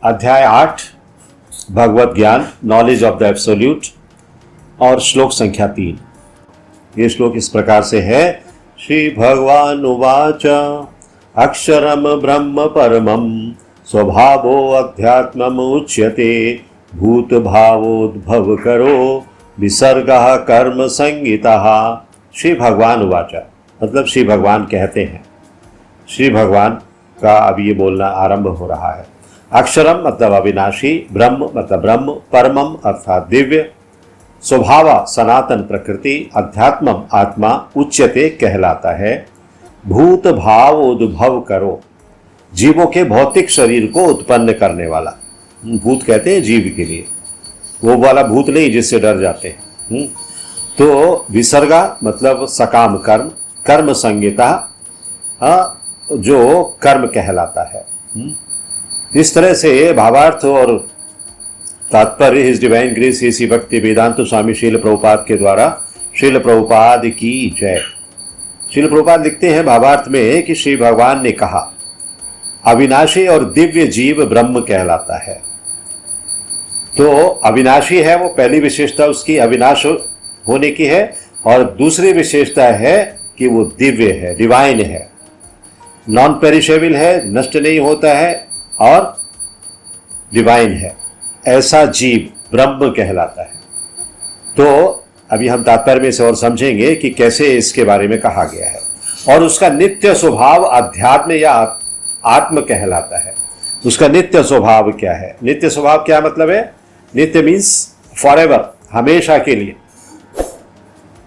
अध्याय 8 भगवत ज्ञान, knowledge of the absolute, और श्लोक संख्या 3। ये श्लोक इस प्रकार से है। श्री भगवान उवाच अक्षरम ब्रह्म परमं स्वभावो अध्यात्मम उच्यते भूत भावोद्भव करो विसर्गः कर्म संगीतः। श्री भगवान उवाच मतलब श्री भगवान कहते हैं। श्री भगवान का अब ये बोलना आरंभ हो रहा है। अक्षरम मतलब अविनाशी, ब्रह्म मतलब ब्रह्म, परमम अर्थात दिव्य, स्वभाव सनातन प्रकृति, अध्यात्मम आत्मा, उच्यते कहलाता है, भूत भाव उद्भव करो जीवों के भौतिक शरीर को उत्पन्न करने वाला। भूत कहते हैं जीव के लिए, वो वाला भूत नहीं जिससे डर जाते हैं। तो विसर्गा मतलब सकाम कर्म, कर्म संगीता जो कर्म कहलाता है। इस तरह से भावार्थ और तात्पर्य हिज डिवाइन ग्रेस एसी भक्ति वेदांत स्वामी शील प्रभुपाद के द्वारा। शील प्रभुपाद की जय। शील प्रभुपाद लिखते हैं भावार्थ में कि श्री भगवान ने कहा अविनाशी और दिव्य जीव ब्रह्म कहलाता है। तो अविनाशी है, वो पहली विशेषता उसकी अविनाश होने की है, और दूसरी विशेषता है कि वो दिव्य है, डिवाइन है, नॉन पेरिशेबल है, नष्ट नहीं होता है और डिवाइन है। ऐसा जीव ब्रह्म कहलाता है। तो अभी हम तात्पर्य में से और समझेंगे कि कैसे इसके बारे में कहा गया है। और उसका नित्य स्वभाव अध्यात्म या आत्म कहलाता है। उसका नित्य स्वभाव क्या है? नित्य स्वभाव क्या मतलब है? नित्य मीन्स फॉरएवर, हमेशा के लिए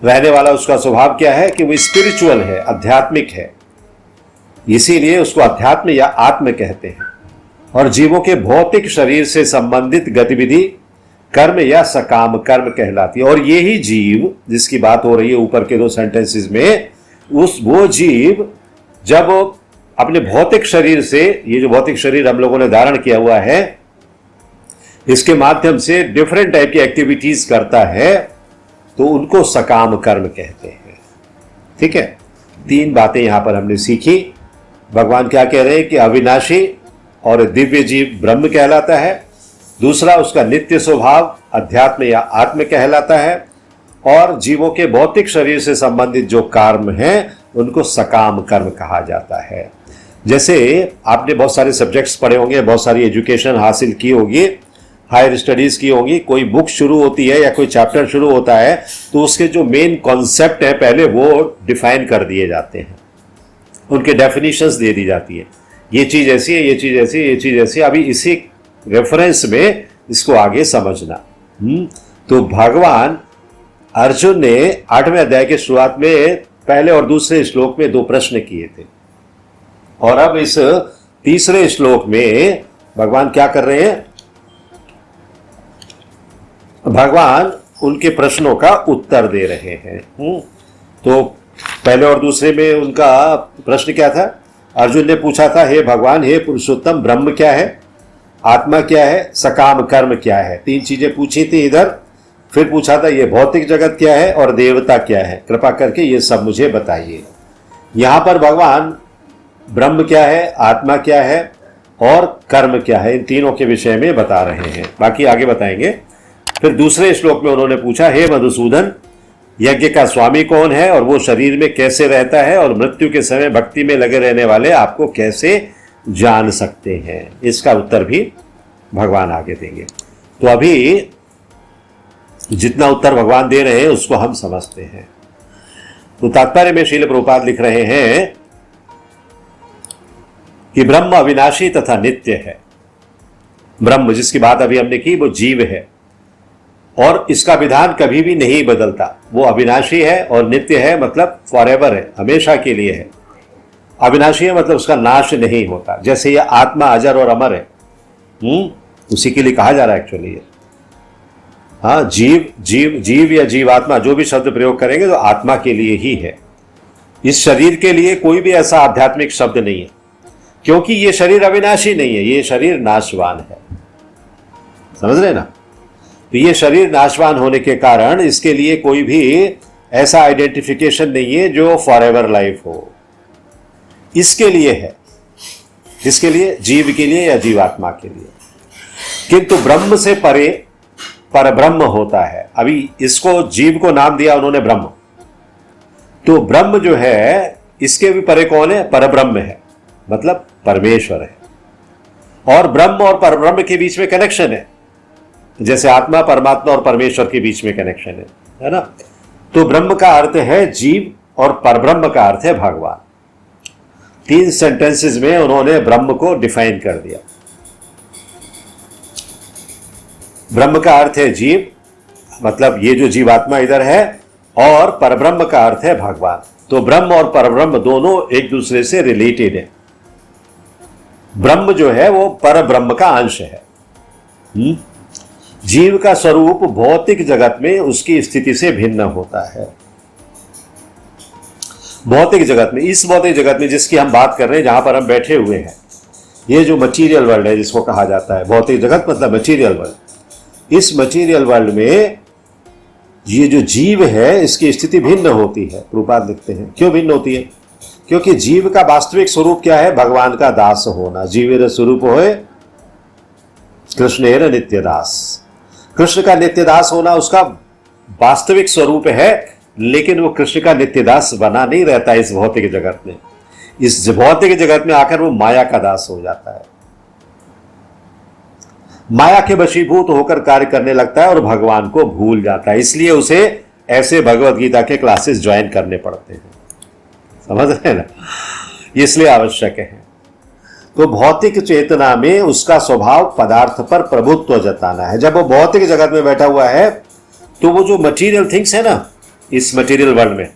रहने वाला उसका स्वभाव क्या है कि वो स्पिरिचुअल है, आध्यात्मिक है, इसीलिए उसको अध्यात्म या आत्म कहते हैं। और जीवों के भौतिक शरीर से संबंधित गतिविधि कर्म या सकाम कर्म कहलाती है। और यही जीव जिसकी बात हो रही है ऊपर के 2 सेंटेंसेस में, वो जीव जब अपने भौतिक शरीर से, ये जो भौतिक शरीर हम लोगों ने धारण किया हुआ है, इसके माध्यम से डिफरेंट टाइप की एक्टिविटीज करता है, तो उनको सकाम कर्म कहते हैं। ठीक है, 3 बातें यहां पर हमने सीखी। भगवान क्या कह रहे हैं कि अविनाशी और दिव्य जीव ब्रह्म कहलाता है। दूसरा, उसका नित्य स्वभाव अध्यात्म या आत्म कहलाता है। और जीवों के भौतिक शरीर से संबंधित जो कर्म हैं उनको सकाम कर्म कहा जाता है। जैसे आपने बहुत सारे सब्जेक्ट्स पढ़े होंगे, बहुत सारी एजुकेशन हासिल की होगी, हायर स्टडीज की होंगी, कोई बुक शुरू होती है या कोई चैप्टर शुरू होता है तो उसके जो मेन कॉन्सेप्ट है पहले वो डिफाइन कर दिए जाते हैं, उनके डेफिनेशंस दे दी जाती है। ये चीज ऐसी है, ये चीज ऐसी है, ये चीज ऐसी है। अभी इसी रेफरेंस में इसको आगे समझना। तो भगवान अर्जुन ने 8वें अध्याय के शुरुआत में पहले और दूसरे श्लोक में 2 प्रश्न किए थे, और अब इस तीसरे श्लोक में भगवान क्या कर रहे हैं? भगवान उनके प्रश्नों का उत्तर दे रहे हैं। तो पहले और दूसरे में उनका प्रश्न क्या था? अर्जुन ने पूछा था, हे भगवान, हे पुरुषोत्तम, ब्रह्म क्या है, आत्मा क्या है, सकाम कर्म क्या है? 3 चीजें पूछी थी इधर। फिर पूछा था ये भौतिक जगत क्या है और देवता क्या है, कृपा करके ये सब मुझे बताइए। यहां पर भगवान ब्रह्म क्या है, आत्मा क्या है और कर्म क्या है, इन तीनों के विषय में बता रहे हैं। बाकी आगे बताएंगे। फिर दूसरे श्लोक में उन्होंने पूछा, हे मधुसूदन, यज्ञ का स्वामी कौन है और वो शरीर में कैसे रहता है, और मृत्यु के समय भक्ति में लगे रहने वाले आपको कैसे जान सकते हैं? इसका उत्तर भी भगवान आगे देंगे। तो अभी जितना उत्तर भगवान दे रहे हैं उसको हम समझते हैं। तो तात्पर्य में शील प्रभुपाद लिख रहे हैं कि ब्रह्म अविनाशी तथा नित्य है। ब्रह्म जिसकी बात अभी हमने की वो जीव है, और इसका विधान कभी भी नहीं बदलता। वो अविनाशी है और नित्य है मतलब फॉरएवर है, हमेशा के लिए है। अविनाशी है मतलब उसका नाश नहीं होता। जैसे ये आत्मा अजर और अमर है, उसी के लिए कहा जा रहा है एक्चुअली ये। हाँ, जीव या जीवात्मा जो भी शब्द प्रयोग करेंगे तो आत्मा के लिए ही है। इस शरीर के लिए कोई भी ऐसा आध्यात्मिक शब्द नहीं है, क्योंकि ये शरीर अविनाशी नहीं है, ये शरीर नाशवान है। समझ रहे ना? तो ये शरीर नाशवान होने के कारण इसके लिए कोई भी ऐसा आइडेंटिफिकेशन नहीं है जो फॉरएवर लाइफ हो। इसके लिए है, किसके लिए? जीव के लिए या जीवात्मा के लिए। किंतु ब्रह्म से परे परब्रह्म होता है। अभी इसको जीव को नाम दिया उन्होंने ब्रह्म, तो ब्रह्म जो है इसके भी परे कौन है? परब्रह्म है, मतलब परमेश्वर है। और ब्रह्म और परब्रह्म के बीच में कनेक्शन है, जैसे आत्मा परमात्मा और परमेश्वर के बीच में कनेक्शन है ना। तो ब्रह्म का अर्थ है जीव और परब्रह्म का अर्थ है भगवान। 3 सेंटेंसेस में उन्होंने ब्रह्म को डिफाइन कर दिया। ब्रह्म का अर्थ है जीव, मतलब ये जो जीवात्मा इधर है, और परब्रह्म का अर्थ है भगवान। तो ब्रह्म और परब्रह्म दोनों एक दूसरे से रिलेटेड है। ब्रह्म जो है वो परब्रह्म का अंश है। जीव का स्वरूप भौतिक जगत में उसकी स्थिति से भिन्न होता है। भौतिक जगत में, इस भौतिक जगत में जिसकी हम बात कर रहे हैं, जहां पर हम बैठे हुए हैं, ये जो मटीरियल वर्ल्ड है जिसको कहा जाता है भौतिक जगत, मतलब मटीरियल वर्ल्ड। इस मटीरियल वर्ल्ड में ये जो जीव है इसकी स्थिति भिन्न होती है। प्रभुपाद लिखते हैं क्यों भिन्न होती है? क्योंकि जीव का वास्तविक स्वरूप क्या है? भगवान का दास होना। जीवेर स्वरूप होए कृष्णेर नित्य दास। कृष्ण का नित्य दास होना उसका वास्तविक स्वरूप है, लेकिन वो कृष्ण का नित्य दास बना नहीं रहता इस भौतिक जगत में। इस भौतिक जगत में आकर वो माया का दास हो जाता है, माया के वशीभूत होकर कार्य करने लगता है और भगवान को भूल जाता है। इसलिए उसे ऐसे भगवत गीता के क्लासेस ज्वाइन करने पड़ते हैं, समझ रहे हैं ना, इसलिए आवश्यक है। तो भौतिक चेतना में उसका स्वभाव पदार्थ पर प्रभुत्व जताना है। जब वो भौतिक जगत में बैठा हुआ है तो वो जो मटीरियल थिंग्स है ना इस मटीरियल वर्ल्ड में,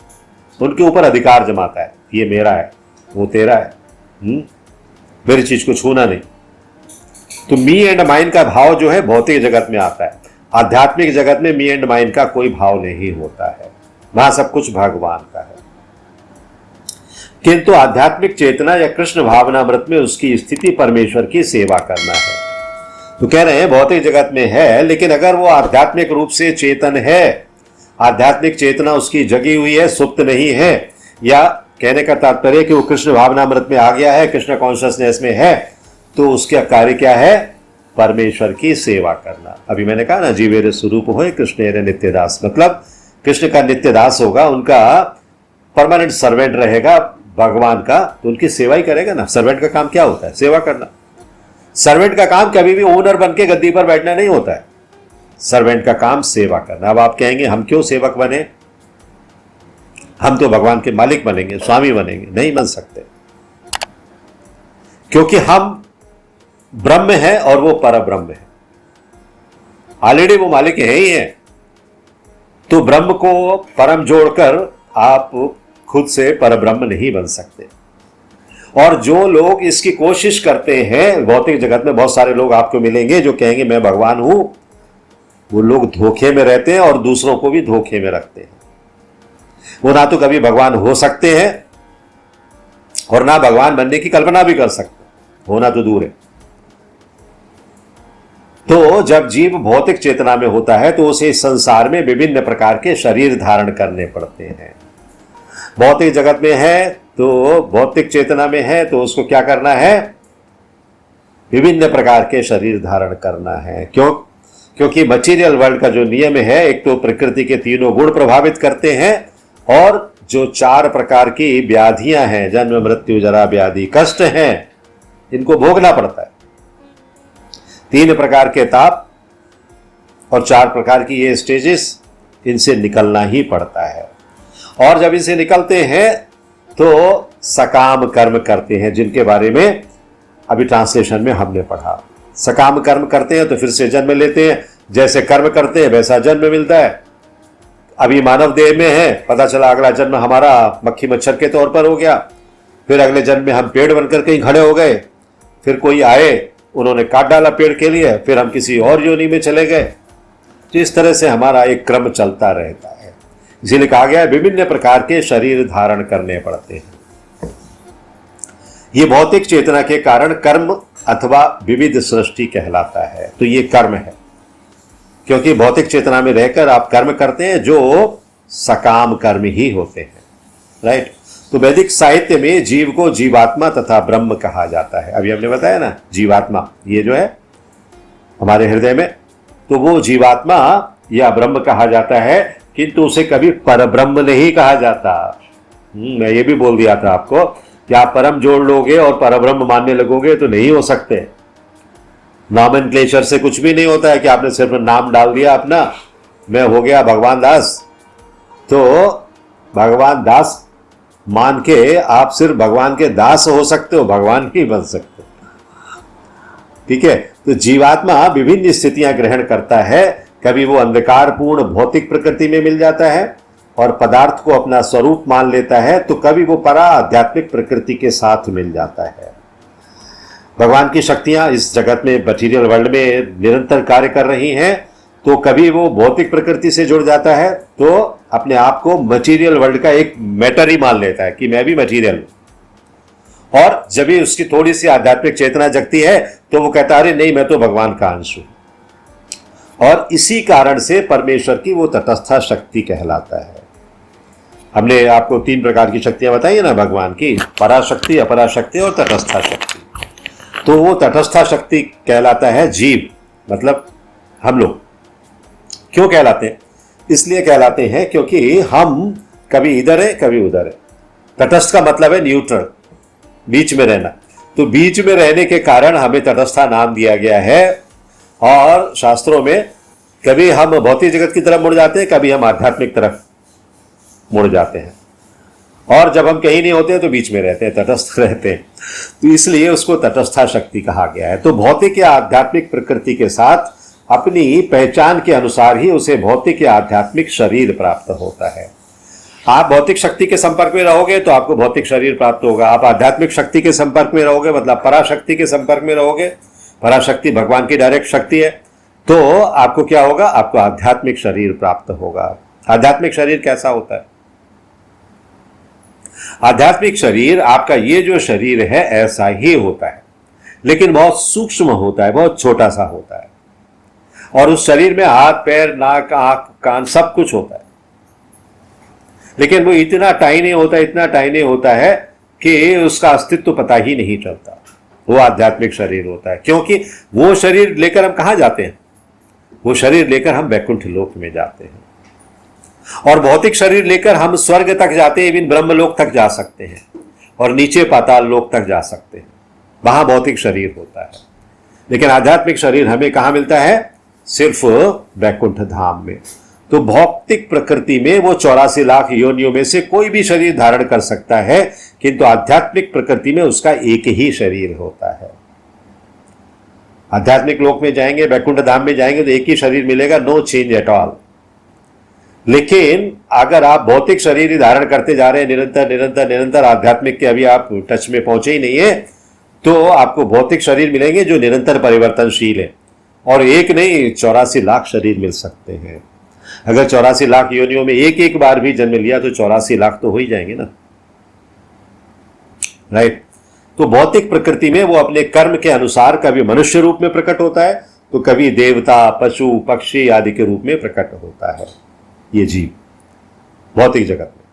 उनके ऊपर अधिकार जमाता है। ये मेरा है, वो तेरा है, मेरी चीज को छूना नहीं। तो मी एंड माइंड का भाव जो है भौतिक जगत में आता है। आध्यात्मिक जगत में मी एंड माइंड का कोई भाव नहीं होता है, वहां सब कुछ भगवान का है। किंतु आध्यात्मिक चेतना या कृष्ण भावनामृत में उसकी स्थिति परमेश्वर की सेवा करना है। तो कह रहे हैं भौतिक जगत में है, लेकिन अगर वो आध्यात्मिक रूप से चेतन है, आध्यात्मिक चेतना उसकी जगी हुई है, सुप्त नहीं है, या कहने का तात्पर्य कि वो कृष्ण भावनामृत में आ गया है, कृष्ण कॉन्शियसनेस में है, तो उसका कार्य क्या है? परमेश्वर की सेवा करना। अभी मैंने कहा ना, जीवेर स्वरूप होए कृष्णेर नित्य दास, मतलब कृष्ण का नित्य दास होगा, उनका परमानेंट सर्वेंट रहेगा भगवान का, तो उनकी सेवा ही करेगा ना। सर्वेंट का काम क्या होता है? सेवा करना। सर्वेंट का काम कभी भी ओनर बन के गद्दी पर बैठना नहीं होता है, सर्वेंट का काम सेवा करना। अब आप कहेंगे हम क्यों सेवक बने, हम तो भगवान के मालिक बनेंगे, स्वामी बनेंगे। नहीं बन सकते, क्योंकि हम ब्रह्म है और वो परब्रह्म है। ऑलरेडी वो मालिक है ही है। तो ब्रह्म को परम जोड़कर आप खुद से परब्रह्म नहीं बन सकते। और जो लोग इसकी कोशिश करते हैं, भौतिक जगत में बहुत सारे लोग आपको मिलेंगे जो कहेंगे मैं भगवान हूं, वो लोग धोखे में रहते हैं और दूसरों को भी धोखे में रखते हैं। वो ना तो कभी भगवान हो सकते हैं और ना भगवान बनने की कल्पना भी कर सकते, होना तो दूर है। तो जब जीव भौतिक चेतना में होता है तो उसे इस संसार में विभिन्न प्रकार के शरीर धारण करने पड़ते हैं। भौतिक जगत में है तो भौतिक चेतना में है तो उसको क्या करना है? विभिन्न प्रकार के शरीर धारण करना है। क्योंकि मटीरियल वर्ल्ड का जो नियम है, एक तो प्रकृति के तीनों गुण प्रभावित करते हैं, और जो 4 प्रकार की व्याधियां हैं, जन्म मृत्यु जरा व्याधि कष्ट हैं, इनको भोगना पड़ता है। 3 प्रकार के ताप और 4 प्रकार की ये स्टेजेस, इनसे निकलना ही पड़ता है। और जब इनसे निकलते हैं तो सकाम कर्म करते हैं, जिनके बारे में अभी ट्रांसलेशन में हमने पढ़ा। सकाम कर्म करते हैं तो फिर से जन्म लेते हैं, जैसे कर्म करते हैं वैसा जन्म मिलता है। अभी मानव देह में है, पता चला अगला जन्म हमारा मक्खी मच्छर के तौर पर हो गया, फिर अगले जन्म में हम पेड़ बनकर कहीं खड़े हो गए, फिर कोई आए उन्होंने काट डाला पेड़ के लिए, फिर हम किसी और योनि में चले गए। तो इस तरह से हमारा एक क्रम चलता रहता है। इसीलिए कहा गया है विभिन्न प्रकार के शरीर धारण करने पड़ते हैं। ये भौतिक चेतना के कारण कर्म अथवा विविध सृष्टि कहलाता है। तो ये कर्म है, क्योंकि भौतिक चेतना में रहकर आप कर्म करते हैं जो सकाम कर्म ही होते हैं, राइट। तो वैदिक साहित्य में जीव को जीवात्मा तथा ब्रह्म कहा जाता है। अभी हमने बताया ना, जीवात्मा ये जो है, हमारे हृदय में, तो वो जीवात्मा या ब्रह्म कहा जाता है, किंतु उसे कभी परब्रह्म नहीं कहा जाता। मैं ये भी बोल दिया था आपको कि आप परम जोड़ लोगे और परब्रह्म मानने लगोगे तो नहीं हो सकते। नॉमेनक्लेचर से कुछ भी नहीं होता है कि आपने सिर्फ नाम डाल दिया अपना, मैं हो गया भगवान दास, तो भगवान दास मान के आप सिर्फ भगवान के दास हो सकते हो, भगवान नहीं बन सकते। ठीक है, तो जीवात्मा विभिन्न स्थितियां ग्रहण करता है। कभी वो अंधकारपूर्ण भौतिक प्रकृति में मिल जाता है और पदार्थ को अपना स्वरूप मान लेता है, तो कभी वो परा आध्यात्मिक प्रकृति के साथ मिल जाता है। भगवान की शक्तियां इस जगत में, मटीरियल वर्ल्ड में निरंतर कार्य कर रही हैं, तो कभी वो भौतिक प्रकृति से जुड़ जाता है तो अपने आप को मटीरियल वर्ल्ड का एक मैटर ही मान लेता है कि मैं भी मटीरियल हूं। और जब भी उसकी थोड़ी सी आध्यात्मिक चेतना जगती है तो वो कहता है अरे नहीं, मैं तो भगवान का अंश हूं। और इसी कारण से परमेश्वर की वो तटस्था शक्ति कहलाता है। हमने आपको 3 प्रकार की शक्तियां बताई है ना भगवान की, पराशक्ति, अपराशक्ति और तटस्था शक्ति। तो वो तटस्था शक्ति कहलाता है जीव, मतलब हम लोग। क्यों कहलाते हैं? इसलिए कहलाते हैं क्योंकि हम कभी इधर है कभी उधर है। तटस्थ का मतलब है न्यूट्रल, बीच में रहना। तो बीच में रहने के कारण हमें तटस्था नाम दिया गया है। और शास्त्रों में कभी हम भौतिक जगत की तरफ मुड़ जाते हैं, कभी हम आध्यात्मिक तरफ मुड़ जाते हैं, और जब हम कहीं नहीं होते हैं तो बीच में रहते हैं, तटस्थ रहते हैं। तो इसलिए उसको तटस्था शक्ति कहा गया है। तो भौतिक या आध्यात्मिक प्रकृति के साथ अपनी पहचान के अनुसार ही उसे भौतिक या आध्यात्मिक शरीर प्राप्त होता है। आप भौतिक शक्ति के संपर्क में रहोगे तो आपको भौतिक शरीर प्राप्त होगा। आप आध्यात्मिक शक्ति के संपर्क में रहोगे, मतलब पराशक्ति के संपर्क में रहोगे, पराशक्ति भगवान की डायरेक्ट शक्ति है, तो आपको क्या होगा? आपको आध्यात्मिक शरीर प्राप्त होगा। आध्यात्मिक शरीर कैसा होता है? आध्यात्मिक शरीर, आपका ये जो शरीर है ऐसा ही होता है, लेकिन बहुत सूक्ष्म होता है, बहुत छोटा सा होता है। और उस शरीर में हाथ, पैर, नाक, आंख, कान सब कुछ होता है, लेकिन वो इतना टाइनी होता है, इतना टाइनी होता है कि उसका अस्तित्व पता ही नहीं चलता। वो आध्यात्मिक शरीर होता है, क्योंकि वो शरीर लेकर हम कहां जाते हैं? वो शरीर लेकर हम वैकुंठ लोक में जाते हैं, और भौतिक शरीर लेकर हम स्वर्ग तक जाते हैं, इवन ब्रह्मलोक तक जा सकते हैं, और नीचे पाताल लोक तक जा सकते हैं। वहां भौतिक शरीर होता है। लेकिन आध्यात्मिक शरीर हमें कहां मिलता है? सिर्फ वैकुंठ धाम में। तो भौतिक प्रकृति में वो 84 लाख योनियों में से कोई भी शरीर धारण कर सकता है, किंतु आध्यात्मिक प्रकृति में उसका एक ही शरीर होता है। आध्यात्मिक लोक में जाएंगे, वैकुंठ धाम में जाएंगे तो एक ही शरीर मिलेगा, नो चेंज एट ऑल। लेकिन अगर आप भौतिक शरीर ही धारण करते जा रहे हैं निरंतर निरंतर निरंतर, आध्यात्मिक के अभी आप टच में पहुंचे ही नहीं है, तो आपको भौतिक शरीर मिलेंगे जो निरंतर परिवर्तनशील है, और एक नहीं 84 लाख शरीर मिल सकते हैं। अगर 84 लाख योनियों में एक एक बार भी जन्म लिया तो 84 लाख तो हो ही जाएंगे ना, राइट। तो भौतिक प्रकृति में वो अपने कर्म के अनुसार कभी मनुष्य रूप में प्रकट होता है, तो कभी देवता, पशु, पक्षी आदि के रूप में प्रकट होता है ये जीव भौतिक जगत में।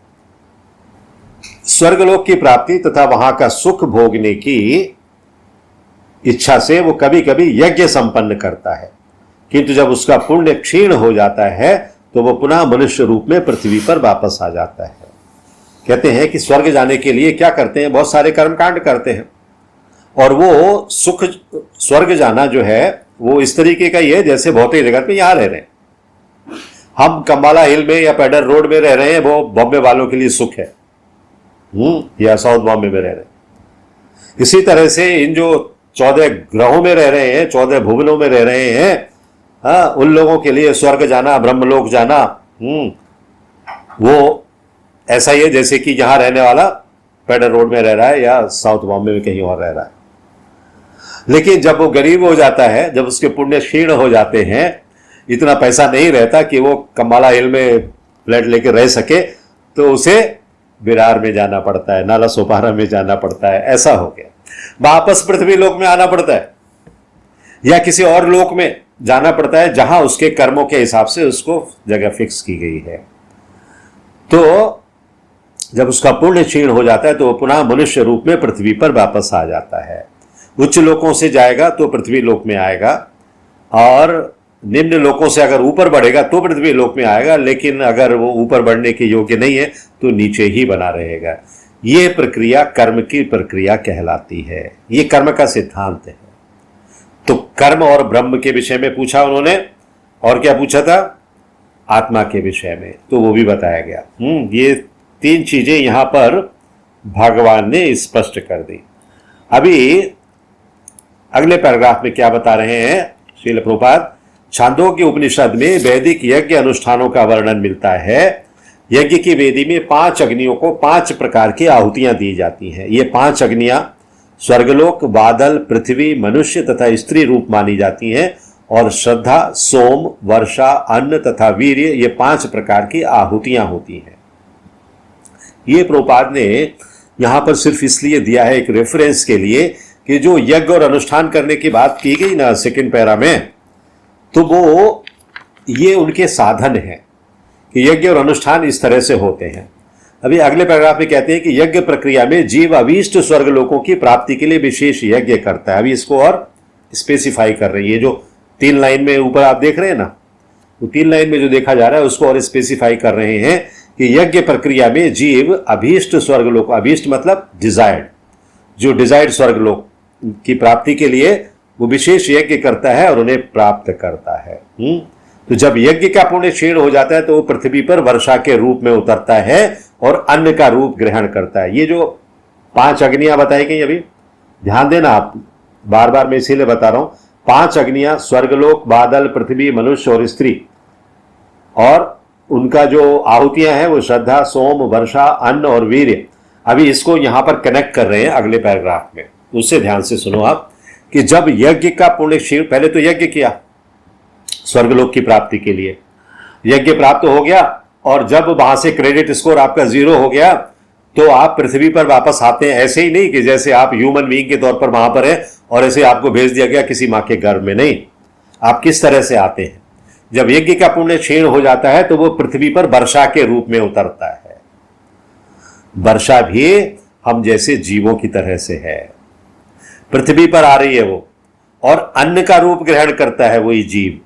स्वर्गलोक की प्राप्ति तथा वहां का सुख भोगने की इच्छा से वो कभी कभी यज्ञ संपन्न करता है, किंतु जब उसका पुण्य क्षीण हो जाता है तो वो पुनः मनुष्य रूप में पृथ्वी पर वापस आ जाता है। कहते हैं कि स्वर्ग जाने के लिए क्या करते हैं? बहुत सारे कर्मकांड करते हैं, और वो सुख, स्वर्ग जाना जो है वो इस तरीके का ही है जैसे भौतिक जगत में यहां रह रहे हैं। हम कंबाला हिल में या पेडर रोड में रह रहे हैं, वो बॉम्बे वालों के लिए सुख है, या साउथ बॉम्बे में रह रहे हैं। इसी तरह से इन जो 14 ग्रहों में रह रहे हैं, 14 भुवनों में रह रहे हैं, उन लोगों के लिए स्वर्ग जाना, ब्रह्मलोक जाना, वो ऐसा ही है जैसे कि यहां रहने वाला पेडर रोड में रह रहा है या साउथ बॉम्बे में कहीं और रह रहा है। लेकिन जब वो गरीब हो जाता है, जब उसके पुण्य क्षीण हो जाते हैं, इतना पैसा नहीं रहता कि वो कंबाला हिल में फ्लैट लेकर रह सके, तो उसे विरार में जाना पड़ता है, नाला सोपारा में जाना पड़ता है। ऐसा हो गया, वापस पृथ्वी लोक में आना पड़ता है, या किसी और लोक में जाना पड़ता है जहां उसके कर्मों के हिसाब से उसको जगह फिक्स की गई है। तो जब उसका पुण्य क्षीण हो जाता है तो वो पुनः मनुष्य रूप में पृथ्वी पर वापस आ जाता है। उच्च लोकों से जाएगा तो पृथ्वी लोक में आएगा, और निम्न लोकों से अगर ऊपर बढ़ेगा तो पृथ्वी लोक में आएगा, लेकिन अगर वो ऊपर बढ़ने के योग्य नहीं है तो नीचे ही बना रहेगा। ये प्रक्रिया कर्म की प्रक्रिया कहलाती है। ये कर्म का सिद्धांत है। तो कर्म और ब्रह्म के विषय में पूछा उन्होंने, और क्या पूछा था? आत्मा के विषय में, तो वो भी बताया गया। ये तीन चीजें यहां पर भगवान ने स्पष्ट कर दी। अभी अगले पैराग्राफ में क्या बता रहे हैं श्रील प्रभुपाद? छांदोग्य उपनिषद में वैदिक यज्ञ अनुष्ठानों का वर्णन मिलता है। यज्ञ की वेदी में 5 अग्नियों को 5 प्रकार की आहुतियां दी जाती हैं। ये 5 अग्नियां स्वर्गलोक, बादल, पृथ्वी, मनुष्य तथा स्त्री रूप मानी जाती हैं, और श्रद्धा, सोम, वर्षा, अन्न तथा वीर्य, ये 5 प्रकार की आहुतियां होती हैं। ये प्रभुपाद ने यहां पर सिर्फ इसलिए दिया है एक रेफरेंस के लिए कि जो यज्ञ और अनुष्ठान करने की बात की गई ना सेकंड पैरा में, तो वो ये उनके साधन हैं कि यज्ञ और अनुष्ठान इस तरह से होते हैं। अभी अगले पैराग्राफ में कहते हैं कि यज्ञ प्रक्रिया में जीव अभीष्ट स्वर्ग लोकों की प्राप्ति के लिए विशेष यज्ञ करता है। अभी इसको और स्पेसिफाई कर रहे हैं। ये जो 3 लाइन में ऊपर आप देख रहे हैं ना, वो 3 लाइन में जो देखा जा रहा है उसको और स्पेसिफाई कर रहे हैं कि यज्ञ प्रक्रिया में जीव अभीष्ट स्वर्ग लोक, अभीष्ट मतलब डिजायर्ड, जो डिजायर्ड स्वर्ग लोक की प्राप्ति के लिए वो विशेष यज्ञ करता है और उन्हें प्राप्त करता है। तो जब यज्ञ का पुण्य क्षीण हो जाता है तो वो पृथ्वी पर वर्षा के रूप में उतरता है और अन्न का रूप ग्रहण करता है। ये जो 5 अग्नियां बताई गई, अभी ध्यान देना आप, बार बार मैं इसीलिए बता रहा हूं, 5 अग्नियां स्वर्गलोक, बादल, पृथ्वी, मनुष्य और स्त्री, और उनका जो आहुतियां हैं वो श्रद्धा, सोम, वर्षा, अन्न और वीर्य। अभी इसको यहां पर कनेक्ट कर रहे हैं अगले पैराग्राफ में, उससे ध्यान से सुनो आप कि जब यज्ञ का पुण्य क्षीण, पहले तो यज्ञ किया स्वर्गलोक की प्राप्ति के लिए, यज्ञ प्राप्त हो गया, और जब वहां से क्रेडिट स्कोर आपका 0 हो गया तो आप पृथ्वी पर वापस आते हैं। ऐसे ही नहीं कि जैसे आप ह्यूमन बीइंग के तौर पर वहां पर है और ऐसे आपको भेज दिया गया किसी मां के गर्भ में, नहीं। आप किस तरह से आते हैं? जब यज्ञ का पुण्य क्षीण हो जाता है तो वो पृथ्वी पर वर्षा के रूप में उतरता है। वर्षा भी हम जैसे जीवों की तरह से है, पृथ्वी पर आ रही है वो, और अन्न का रूप ग्रहण करता है वही जीव।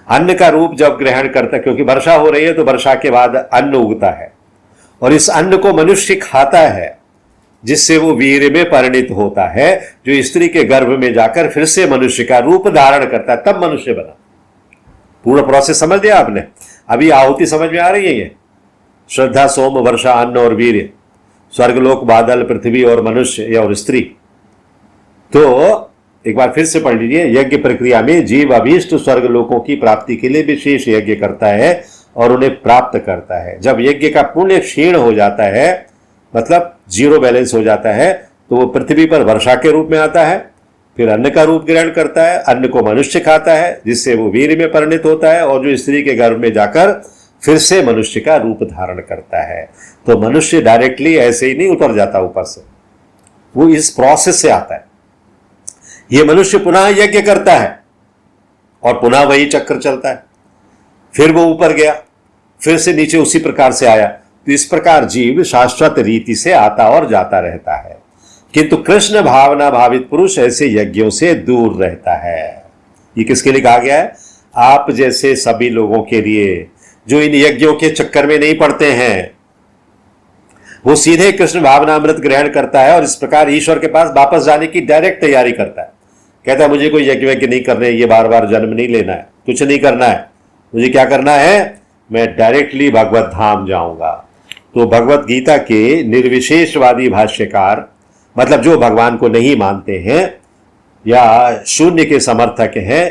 अन्न का रूप जब ग्रहण करता है, क्योंकि वर्षा हो रही है तो वर्षा के बाद अन्न उगता है, और इस अन्न को मनुष्य खाता है, जिससे वो वीर्य में परिणित होता है, जो स्त्री के गर्भ में जाकर फिर से मनुष्य का रूप धारण करता है, तब मनुष्य बना। पूरा प्रोसेस समझ लिया आपने? अभी आहुति समझ में आ रही है? ये श्रद्धा, सोम, वर्षा, अन्न और वीर्य, स्वर्गलोक, बादल, पृथ्वी और मनुष्य या और स्त्री। तो एक बार फिर से पढ़ लीजिए। यज्ञ प्रक्रिया में जीव अभीष्ट स्वर्ग लोकों की प्राप्ति के लिए विशेष यज्ञ करता है और उन्हें प्राप्त करता है। जब यज्ञ का पुण्य क्षीण हो जाता है, मतलब 0 बैलेंस हो जाता है, तो वो पृथ्वी पर वर्षा के रूप में आता है, फिर अन्न का रूप ग्रहण करता है, अन्न को मनुष्य खाता है, जिससे वो वीर्य में परिणित होता है, और जो स्त्री के गर्भ में जाकर फिर से मनुष्य का रूप धारण करता है। तो मनुष्य डायरेक्टली ऐसे ही नहीं उतर जाता ऊपर से, वो इस प्रोसेस से आता है। ये मनुष्य पुनः यज्ञ करता है और पुनः वही चक्र चलता है, फिर वो ऊपर गया, फिर से नीचे उसी प्रकार से आया। तो इस प्रकार जीव शाश्वत रीति से आता और जाता रहता है, किंतु कृष्ण भावना भावित पुरुष ऐसे यज्ञों से दूर रहता है। ये किसके लिए कहा गया है? आप जैसे सभी लोगों के लिए जो इन यज्ञों के चक्कर में नहीं पड़ते हैं। वो सीधे कृष्ण भावनामृत ग्रहण करता है और इस प्रकार ईश्वर के पास वापस जाने की डायरेक्ट तैयारी करता है। कहता है मुझे कोई यज्ञ नहीं करने, ये बार बार जन्म नहीं लेना है, कुछ नहीं करना है, मुझे क्या करना है, मैं डायरेक्टली भगवत धाम जाऊंगा। तो भगवत गीता के निर्विशेषवादी भाष्यकार, मतलब जो भगवान को नहीं मानते हैं या शून्य के समर्थक हैं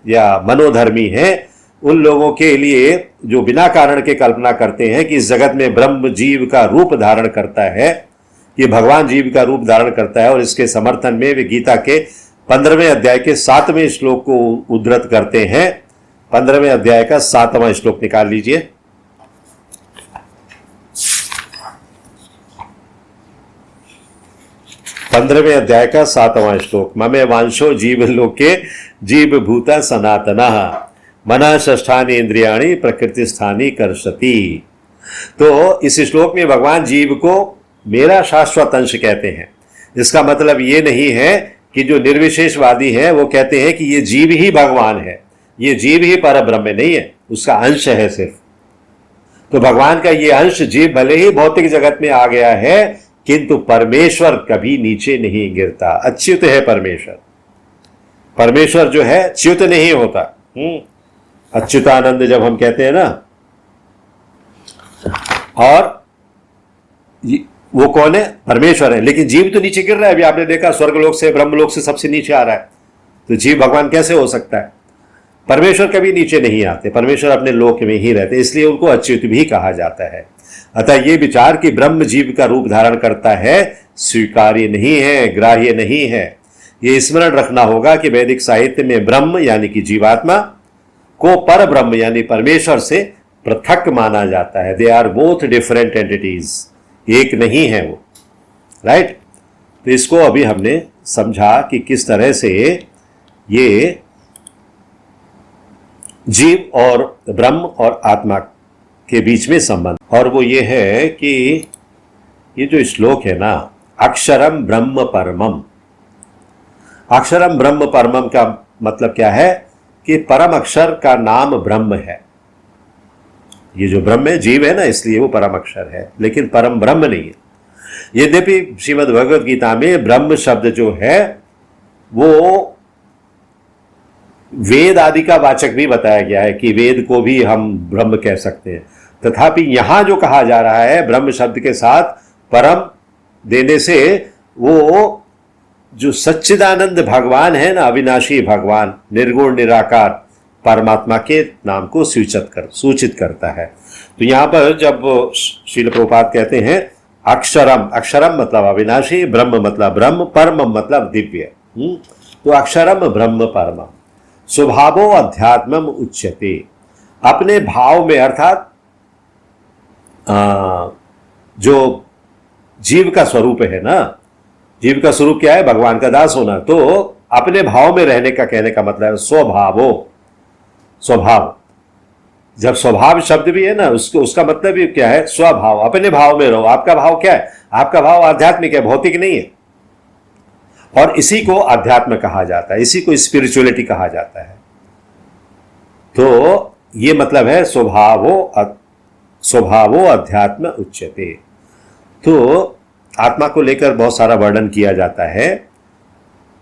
या मनोधर्मी हैं, उन लोगों के लिए जो बिना कारण के कल्पना करते हैं कि इस जगत में ब्रह्म जीव का रूप धारण करता है, ये भगवान जीव का रूप धारण करता है, और इसके समर्थन में वे गीता के 15वें अध्याय के 7वें श्लोक को उद्धृत करते हैं। 15वें अध्याय का 7वां श्लोक निकाल लीजिए। पंद्रहवें अध्याय का 7वां श्लोक। ममे वांशो जीव लोके जीव भूता सनातना मना षष्ठानि इंद्रियाणि प्रकृति स्थानी कर्षति। तो इस श्लोक में भगवान जीव को मेरा शाश्वत अंश कहते हैं। इसका मतलब ये नहीं है कि जो निर्विशेषवादी हैं वो कहते हैं कि ये जीव ही भगवान है, ये जीव ही पर ब्रह्म नहीं है, उसका अंश है सिर्फ। तो भगवान का ये अंश जीव भले ही भौतिक जगत में आ गया है, किंतु परमेश्वर कभी नीचे नहीं गिरता। अच्युत है परमेश्वर, परमेश्वर जो है च्युत नहीं होता। अच्युतानंद जब हम कहते हैं ना, और वो कौन है? परमेश्वर है। लेकिन जीव तो नीचे गिर रहा है, अभी आपने देखा स्वर्गलोक से ब्रह्मलोक से सबसे नीचे आ रहा है, तो जीव भगवान कैसे हो सकता है? परमेश्वर कभी नीचे नहीं आते, परमेश्वर अपने लोक में ही रहते, इसलिए उनको अच्युत भी कहा जाता है। अतः ये विचार कि ब्रह्म जीव का रूप धारण करता है स्वीकार्य नहीं है, ग्राह्य नहीं है। ये स्मरण रखना होगा कि वैदिक साहित्य में ब्रह्म यानी कि जीवात्मा को पर ब्रह्म यानी परमेश्वर से पृथक माना जाता है। They are both different entities, एक नहीं है वो, राइट। तो इसको अभी हमने समझा कि किस तरह से ये जीव और ब्रह्म और आत्मा के बीच में संबंध, और वो ये है कि ये जो श्लोक है ना, अक्षरम ब्रह्म परमम, अक्षरम ब्रह्म परमम का मतलब क्या है कि परम अक्षर का नाम ब्रह्म है। ये जो ब्रह्म है, जीव है ना, इसलिए वो परम अक्षर है, लेकिन परम ब्रह्म नहीं है। यद्यपि श्रीमद् भगवद गीता में ब्रह्म शब्द जो है वो वेद आदि का वाचक भी बताया गया है कि वेद को भी हम ब्रह्म कह सकते हैं। तथापि यहां जो कहा जा रहा है ब्रह्म शब्द के साथ परम देने से वो जो सच्चिदानंद भगवान है ना, अविनाशी भगवान, निर्गुण निराकार परमात्मा के नाम को सूचित करता है। तो यहां पर जब श्रील प्रभुपाद कहते हैं अक्षरम, अक्षरम मतलब अविनाशी, ब्रह्म मतलब ब्रह्म, परम मतलब दिव्य, तो अक्षरम ब्रह्म परम स्वभावो अध्यात्मम उच्यते, अपने भाव में, अर्थात जो जीव का स्वरूप है ना, जीव का स्वरूप क्या है? भगवान का दास होना। तो अपने भाव में रहने का कहने का मतलब है स्वभावो, स्वभाव। जब स्वभाव शब्द भी है ना, उसका मतलब भी क्या है? स्वभाव, अपने भाव में रहो। आपका भाव क्या है? आपका भाव आध्यात्मिक है, भौतिक नहीं है, और इसी को अध्यात्म कहा जाता है, इसी को स्पिरिचुअलिटी कहा जाता है। तो ये मतलब है स्वभावो अध्यात्म उच्यते। तो आत्मा को लेकर बहुत सारा वर्णन किया जाता है,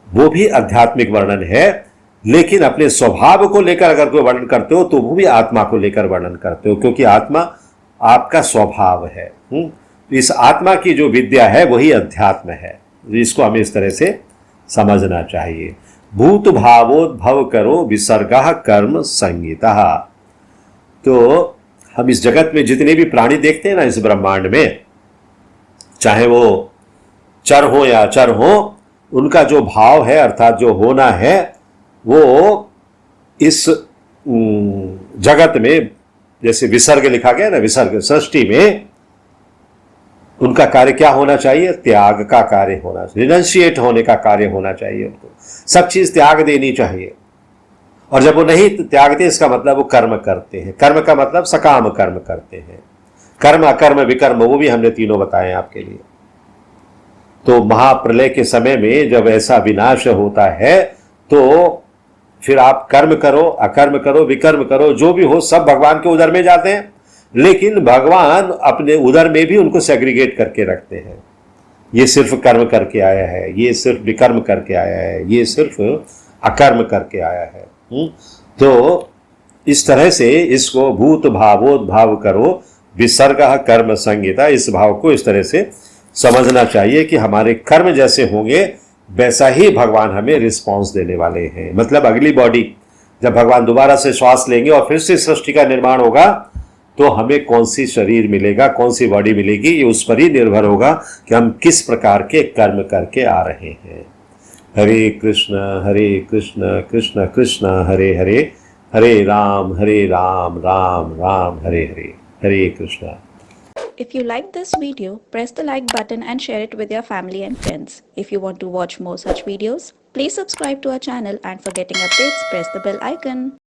वो भी आध्यात्मिक वर्णन है, लेकिन अपने स्वभाव को लेकर अगर कोई वर्णन करते हो तो वो भी आत्मा को लेकर वर्णन करते हो, क्योंकि आत्मा आपका स्वभाव है। इस आत्मा की जो विद्या है वही अध्यात्म है। इसको हमें इस तरह से समझना चाहिए। भूत भावोद्भव करो विसर्गः कर्म संगीतः। तो हम इस जगत में जितने भी प्राणी देखते हैं ना, इस ब्रह्मांड में, चाहे वो चर हो या अचर हो, उनका जो भाव है अर्थात जो होना है, वो इस जगत में, जैसे विसर्ग लिखा गया ना, विसर्ग सृष्टि में उनका कार्य क्या होना चाहिए? त्याग का कार्य होना चाहिए, रिनंशिएट होने का कार्य होना चाहिए। उनको सब चीज त्याग देनी चाहिए, और जब वो नहीं त्यागते इसका मतलब वो कर्म करते हैं। कर्म का मतलब सकाम कर्म करते हैं। कर्म, अकर्म, विकर्म, वो भी हमने तीनों बताए आपके लिए। तो महाप्रलय के समय में जब ऐसा विनाश होता है तो फिर आप कर्म करो, अकर्म करो, विकर्म करो, जो भी हो सब भगवान के उदर में जाते हैं, लेकिन भगवान अपने उदर में भी उनको सेग्रीगेट करके रखते हैं। ये सिर्फ कर्म करके आया है, ये सिर्फ विकर्म करके आया है, ये सिर्फ अकर्म करके आया है। तो इस तरह से इसको भूत भावोद्भाव करो विसर्गः कर्म संगीता, इस भाव को इस तरह से समझना चाहिए कि हमारे कर्म जैसे होंगे वैसा ही भगवान हमें रिस्पॉन्स देने वाले हैं। मतलब अगली बॉडी जब भगवान दोबारा से श्वास लेंगे और फिर से सृष्टि का निर्माण होगा, तो हमें कौन सी शरीर मिलेगा, कौन सी बॉडी मिलेगी, ये उस पर ही निर्भर होगा कि हम किस प्रकार के कर्म करके आ रहे हैं। हरे कृष्ण कृष्ण कृष्ण हरे हरे, हरे राम राम राम हरे हरे, हरे Krishna. If you like this video, press the like button and share it with your family and friends. If you want to watch more such videos, please subscribe to our channel, and for getting updates, press the bell icon.